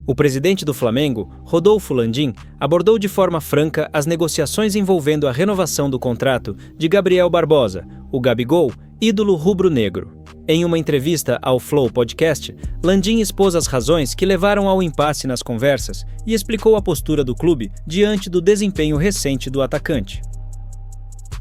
O presidente do Flamengo, Rodolfo Landim, abordou de forma franca as negociações envolvendo a renovação do contrato de Gabriel Barbosa, o Gabigol, ídolo rubro-negro. Em uma entrevista ao Flow Podcast, Landim expôs as razões que levaram ao impasse nas conversas e explicou a postura do clube diante do desempenho recente do atacante.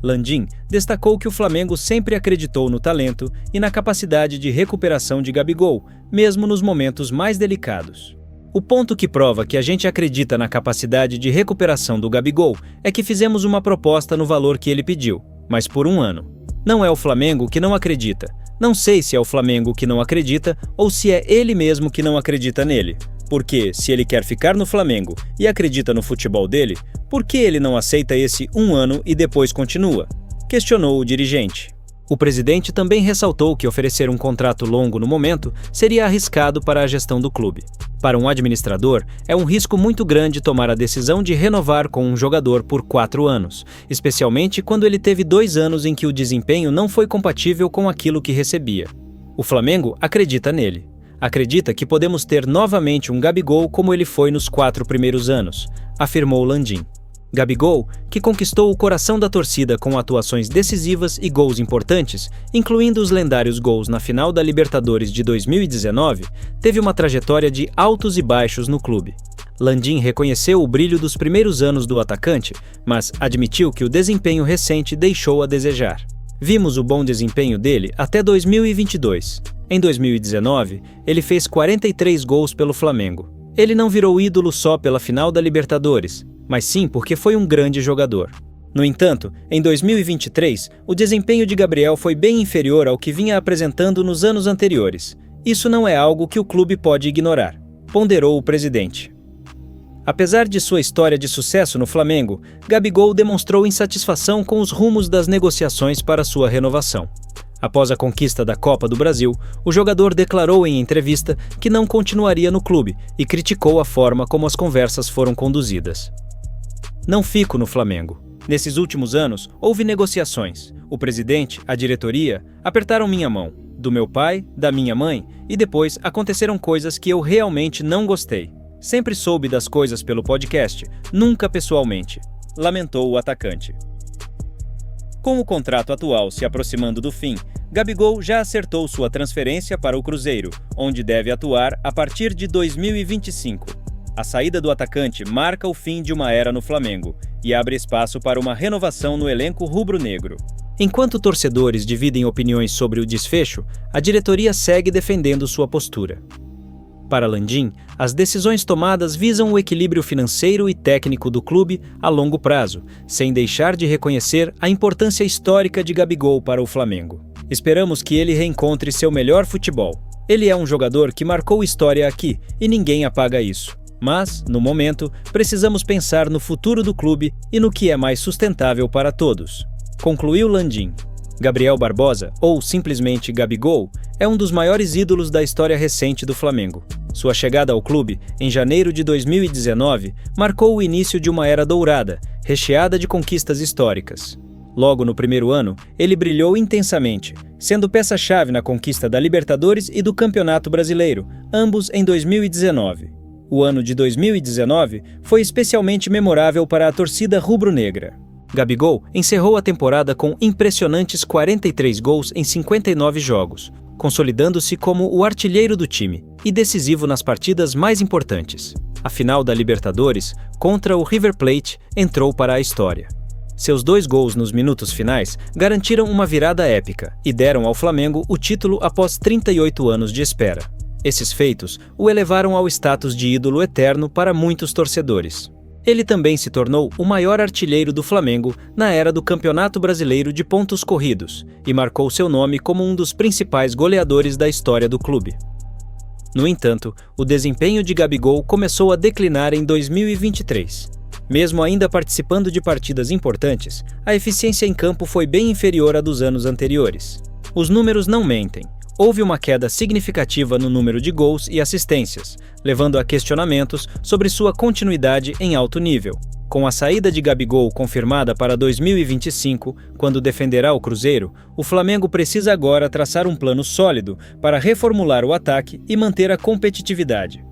Landim destacou que o Flamengo sempre acreditou no talento e na capacidade de recuperação de Gabigol, mesmo nos momentos mais delicados. O ponto que prova que a gente acredita na capacidade de recuperação do Gabigol é que fizemos uma proposta no valor que ele pediu, mas por 1 ano. Não é o Flamengo que não acredita. Não sei se é o Flamengo que não acredita ou se é ele mesmo que não acredita nele. Porque, se ele quer ficar no Flamengo e acredita no futebol dele, por que ele não aceita esse 1 ano e depois continua? Questionou o dirigente. O presidente também ressaltou que oferecer um contrato longo no momento seria arriscado para a gestão do clube. Para um administrador, é um risco muito grande tomar a decisão de renovar com um jogador por 4 anos, especialmente quando ele teve 2 anos em que o desempenho não foi compatível com aquilo que recebia. O Flamengo acredita nele. Acredita que podemos ter novamente um Gabigol como ele foi nos 4 primeiros anos, afirmou Landim. Gabigol, que conquistou o coração da torcida com atuações decisivas e gols importantes, incluindo os lendários gols na final da Libertadores de 2019, teve uma trajetória de altos e baixos no clube. Landim reconheceu o brilho dos primeiros anos do atacante, mas admitiu que o desempenho recente deixou a desejar. Vimos o bom desempenho dele até 2022. Em 2019, ele fez 43 gols pelo Flamengo. Ele não virou ídolo só pela final da Libertadores, mas sim porque foi um grande jogador. No entanto, em 2023, o desempenho de Gabriel foi bem inferior ao que vinha apresentando nos anos anteriores. Isso não é algo que o clube pode ignorar, ponderou o presidente. Apesar de sua história de sucesso no Flamengo, Gabigol demonstrou insatisfação com os rumos das negociações para sua renovação. Após a conquista da Copa do Brasil, o jogador declarou em entrevista que não continuaria no clube e criticou a forma como as conversas foram conduzidas. Não fico no Flamengo. Nesses últimos anos, houve negociações. O presidente, a diretoria, apertaram minha mão, do meu pai, da minha mãe, e depois aconteceram coisas que eu realmente não gostei. Sempre soube das coisas pelo podcast, nunca pessoalmente, lamentou o atacante. Com o contrato atual se aproximando do fim, Gabigol já acertou sua transferência para o Cruzeiro, onde deve atuar a partir de 2025. A saída do atacante marca o fim de uma era no Flamengo e abre espaço para uma renovação no elenco rubro-negro. Enquanto torcedores dividem opiniões sobre o desfecho, a diretoria segue defendendo sua postura. Para Landim, as decisões tomadas visam o equilíbrio financeiro e técnico do clube a longo prazo, sem deixar de reconhecer a importância histórica de Gabigol para o Flamengo. Esperamos que ele reencontre seu melhor futebol. Ele é um jogador que marcou história aqui e ninguém apaga isso. Mas, no momento, precisamos pensar no futuro do clube e no que é mais sustentável para todos, concluiu Landim. Gabriel Barbosa, ou simplesmente Gabigol, é um dos maiores ídolos da história recente do Flamengo. Sua chegada ao clube, em janeiro de 2019, marcou o início de uma era dourada, recheada de conquistas históricas. Logo no primeiro ano, ele brilhou intensamente, sendo peça-chave na conquista da Libertadores e do Campeonato Brasileiro, ambos em 2019. O ano de 2019 foi especialmente memorável para a torcida rubro-negra. Gabigol encerrou a temporada com impressionantes 43 gols em 59 jogos, consolidando-se como o artilheiro do time e decisivo nas partidas mais importantes. A final da Libertadores, contra o River Plate, entrou para a história. Seus 2 gols nos minutos finais garantiram uma virada épica e deram ao Flamengo o título após 38 anos de espera. Esses feitos o elevaram ao status de ídolo eterno para muitos torcedores. Ele também se tornou o maior artilheiro do Flamengo na era do Campeonato Brasileiro de pontos corridos e marcou seu nome como um dos principais goleadores da história do clube. No entanto, o desempenho de Gabigol começou a declinar em 2023. Mesmo ainda participando de partidas importantes, a eficiência em campo foi bem inferior à dos anos anteriores. Os números não mentem. Houve uma queda significativa no número de gols e assistências, levando a questionamentos sobre sua continuidade em alto nível. Com a saída de Gabigol confirmada para 2025, quando defenderá o Cruzeiro, o Flamengo precisa agora traçar um plano sólido para reformular o ataque e manter a competitividade.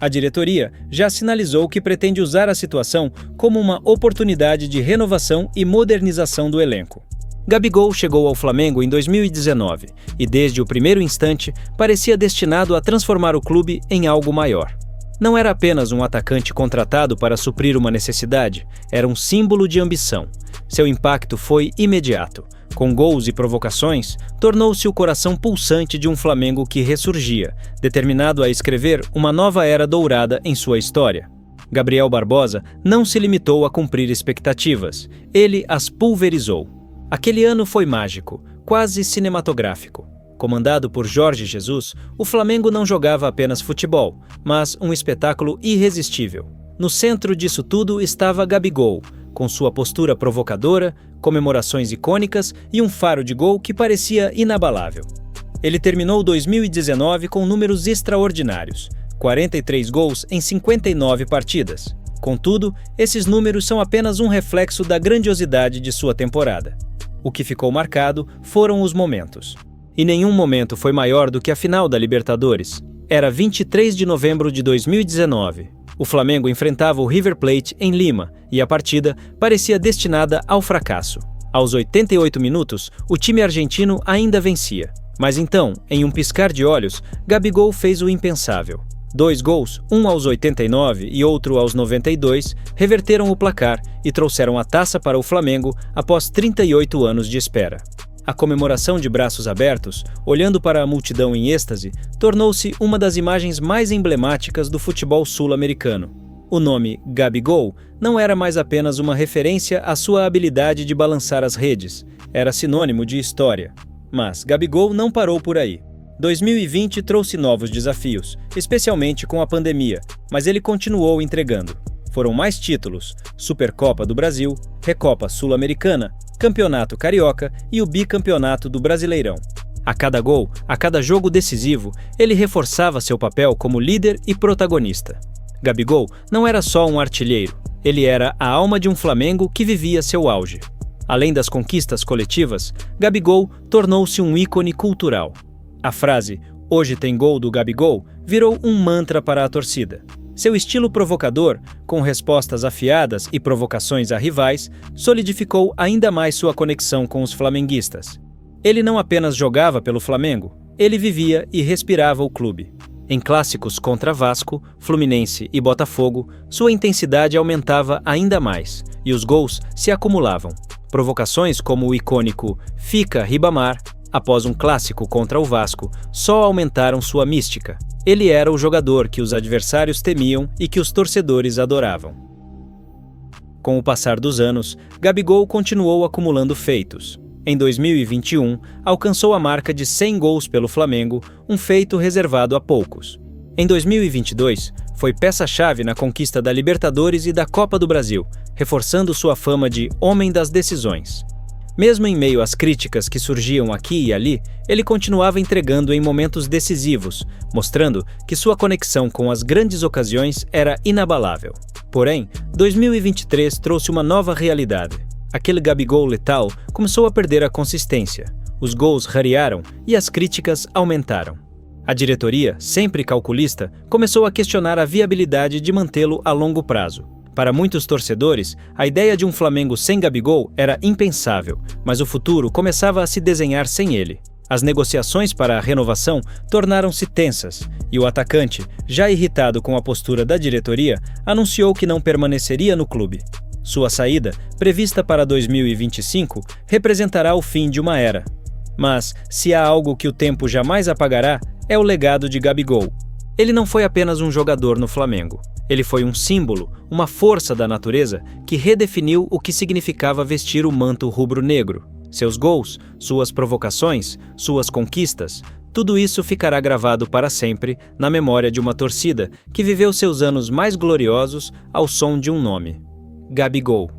A diretoria já sinalizou que pretende usar a situação como uma oportunidade de renovação e modernização do elenco. Gabigol chegou ao Flamengo em 2019 e, desde o primeiro instante, parecia destinado a transformar o clube em algo maior. Não era apenas um atacante contratado para suprir uma necessidade, era um símbolo de ambição. Seu impacto foi imediato. Com gols e provocações, tornou-se o coração pulsante de um Flamengo que ressurgia, determinado a escrever uma nova era dourada em sua história. Gabriel Barbosa não se limitou a cumprir expectativas, ele as pulverizou. Aquele ano foi mágico, quase cinematográfico. Comandado por Jorge Jesus, o Flamengo não jogava apenas futebol, mas um espetáculo irresistível. No centro disso tudo estava Gabigol, com sua postura provocadora, comemorações icônicas e um faro de gol que parecia inabalável. Ele terminou 2019 com números extraordinários, 43 gols em 59 partidas. Contudo, esses números são apenas um reflexo da grandiosidade de sua temporada. O que ficou marcado foram os momentos. E nenhum momento foi maior do que a final da Libertadores. Era 23 de novembro de 2019. O Flamengo enfrentava o River Plate em Lima e a partida parecia destinada ao fracasso. Aos 88 minutos, o time argentino ainda vencia. Mas então, em um piscar de olhos, Gabigol fez o impensável. 2 gols, um aos 89 e outro aos 92, reverteram o placar e trouxeram a taça para o Flamengo após 38 anos de espera. A comemoração de braços abertos, olhando para a multidão em êxtase, tornou-se uma das imagens mais emblemáticas do futebol sul-americano. O nome Gabigol não era mais apenas uma referência à sua habilidade de balançar as redes, era sinônimo de história. Mas Gabigol não parou por aí. 2020 trouxe novos desafios, especialmente com a pandemia, mas ele continuou entregando. Foram mais títulos: Supercopa do Brasil, Recopa Sul-Americana, Campeonato Carioca e o bicampeonato do Brasileirão. A cada gol, a cada jogo decisivo, ele reforçava seu papel como líder e protagonista. Gabigol não era só um artilheiro, ele era a alma de um Flamengo que vivia seu auge. Além das conquistas coletivas, Gabigol tornou-se um ícone cultural. A frase "Hoje tem gol do Gabigol" virou um mantra para a torcida. Seu estilo provocador, com respostas afiadas e provocações a rivais, solidificou ainda mais sua conexão com os flamenguistas. Ele não apenas jogava pelo Flamengo, ele vivia e respirava o clube. Em clássicos contra Vasco, Fluminense e Botafogo, sua intensidade aumentava ainda mais, e os gols se acumulavam. Provocações como o icônico "Fica Ribamar", após um clássico contra o Vasco, só aumentaram sua mística. Ele era o jogador que os adversários temiam e que os torcedores adoravam. Com o passar dos anos, Gabigol continuou acumulando feitos. Em 2021, alcançou a marca de 100 gols pelo Flamengo, um feito reservado a poucos. Em 2022, foi peça-chave na conquista da Libertadores e da Copa do Brasil, reforçando sua fama de homem das decisões. Mesmo em meio às críticas que surgiam aqui e ali, ele continuava entregando em momentos decisivos, mostrando que sua conexão com as grandes ocasiões era inabalável. Porém, 2023 trouxe uma nova realidade. Aquele Gabigol letal começou a perder a consistência. Os gols rarearam e as críticas aumentaram. A diretoria, sempre calculista, começou a questionar a viabilidade de mantê-lo a longo prazo. Para muitos torcedores, a ideia de um Flamengo sem Gabigol era impensável, mas o futuro começava a se desenhar sem ele. As negociações para a renovação tornaram-se tensas, e o atacante, já irritado com a postura da diretoria, anunciou que não permaneceria no clube. Sua saída, prevista para 2025, representará o fim de uma era. Mas, se há algo que o tempo jamais apagará, é o legado de Gabigol. Ele não foi apenas um jogador no Flamengo. Ele foi um símbolo, uma força da natureza que redefiniu o que significava vestir o manto rubro-negro. Seus gols, suas provocações, suas conquistas, tudo isso ficará gravado para sempre na memória de uma torcida que viveu seus anos mais gloriosos ao som de um nome: Gabigol.